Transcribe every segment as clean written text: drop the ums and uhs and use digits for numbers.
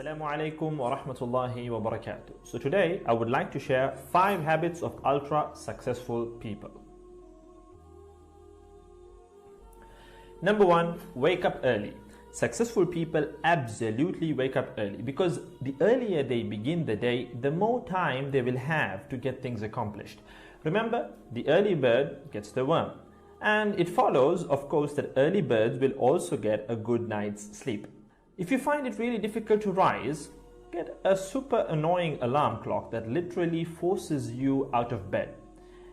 Assalamu alaikum wa rahmatullahi wa barakatuh. So today I would like to share 5 habits of ultra successful people. Number 1, wake up early. Successful people absolutely wake up early because the earlier they begin the day, the more time they will have to get things accomplished. Remember, the early bird gets the worm. And it follows, of course, that early birds will also get a good night's sleep. If you find it really difficult to rise, get a super annoying alarm clock that literally forces you out of bed.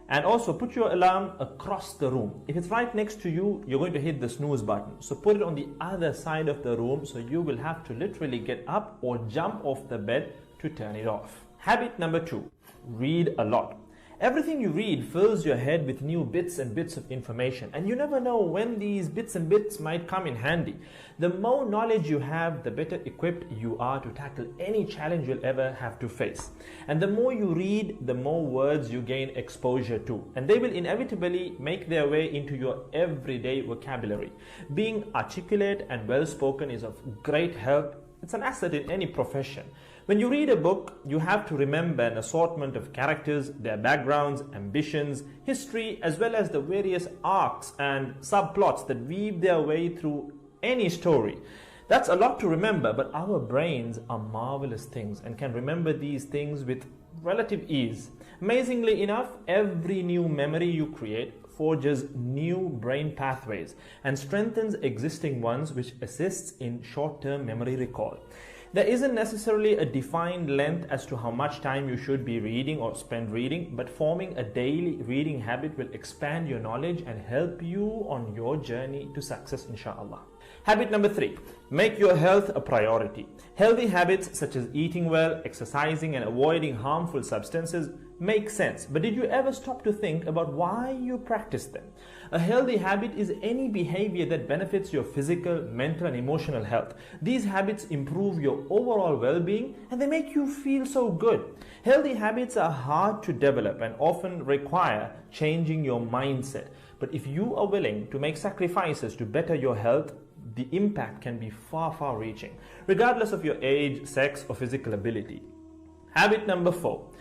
And also put your alarm across the room. If it's right next to you, you're going to hit the snooze button. So put it on the other side of the room so you will have to literally get up or jump off the bed to turn it off. Habit number 2, read a lot. Everything you read fills your head with new bits and bits of information, and you never know when these bits and bits might come in handy. The more knowledge you have, the better equipped you are to tackle any challenge you'll ever have to face. And the more you read, the more words you gain exposure to, and they will inevitably make their way into your everyday vocabulary. Being articulate and well-spoken is of great help. It's an asset in any profession. When you read a book, you have to remember an assortment of characters, their backgrounds, ambitions, history, as well as the various arcs and subplots that weave their way through any story. That's a lot to remember, but our brains are marvelous things and can remember these things with relative ease. Amazingly enough, every new memory you create forges new brain pathways and strengthens existing ones, which assists in short-term memory recall. There isn't necessarily a defined length as to how much time you should be reading or spend reading, but forming a daily reading habit will expand your knowledge and help you on your journey to success, inshallah. Habit number 3, make your health a priority. Healthy habits such as eating well, exercising, and avoiding harmful substances make sense, but did you ever stop to think about why you practice them? A healthy habit is any behavior that benefits your physical, mental, and emotional health. These habits improve your overall well-being and they make you feel so good. Healthy habits are hard to develop and often require changing your mindset. But if you are willing to make sacrifices to better your health, the impact can be far reaching, regardless of your age, sex, or physical ability. Habit number 4.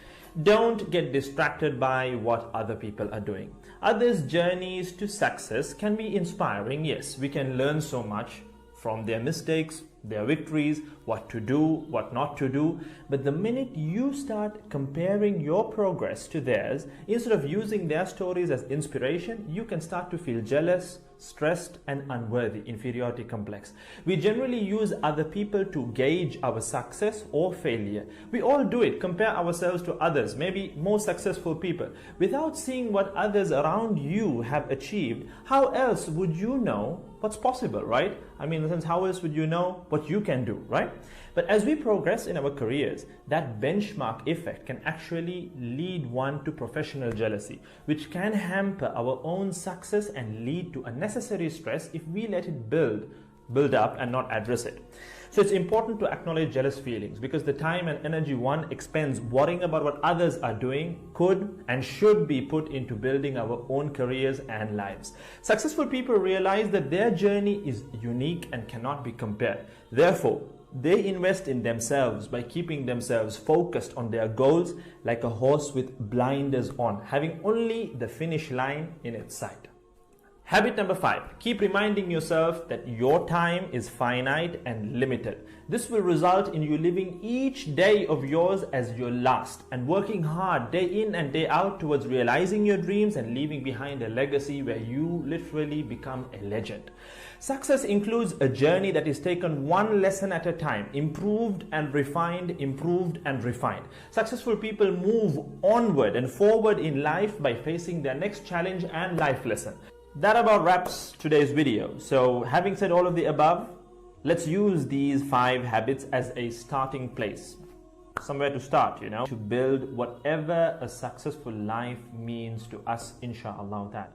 Don't get distracted by what other people are doing. Others' journeys to success can be inspiring. Yes, we can learn so much from their mistakes, their victories, what to do, what not to do. But the minute you start comparing your progress to theirs, instead of using their stories as inspiration, you can start to feel jealous, stressed, and unworthy, inferiority complex. We generally use other people to gauge our success or failure. We all do it, compare ourselves to others, maybe more successful people. Without seeing what others around you have achieved, how else would you know what's possible, right? I mean, in the sense, how else would you know what you can do, right? But as we progress in our careers, that benchmark effect can actually lead one to professional jealousy, which can hamper our own success and lead to unnecessary stress if we let it build up and not address it. So it's important to acknowledge jealous feelings because the time and energy one expends worrying about what others are doing could and should be put into building our own careers and lives. Successful people realize that their journey is unique and cannot be compared. Therefore, they invest in themselves by keeping themselves focused on their goals like a horse with blinders on, having only the finish line in its sight. Habit number 5, keep reminding yourself that your time is finite and limited. This will result in you living each day of yours as your last and working hard day in and day out towards realizing your dreams and leaving behind a legacy where you literally become a legend. Success includes a journey that is taken one lesson at a time, improved and refined, improved and refined. Successful people move onward and forward in life by facing their next challenge and life lesson. That about wraps today's video. So having said all of the above, let's use these 5 habits as a starting place. Somewhere to start, to build whatever a successful life means to us, inshallah.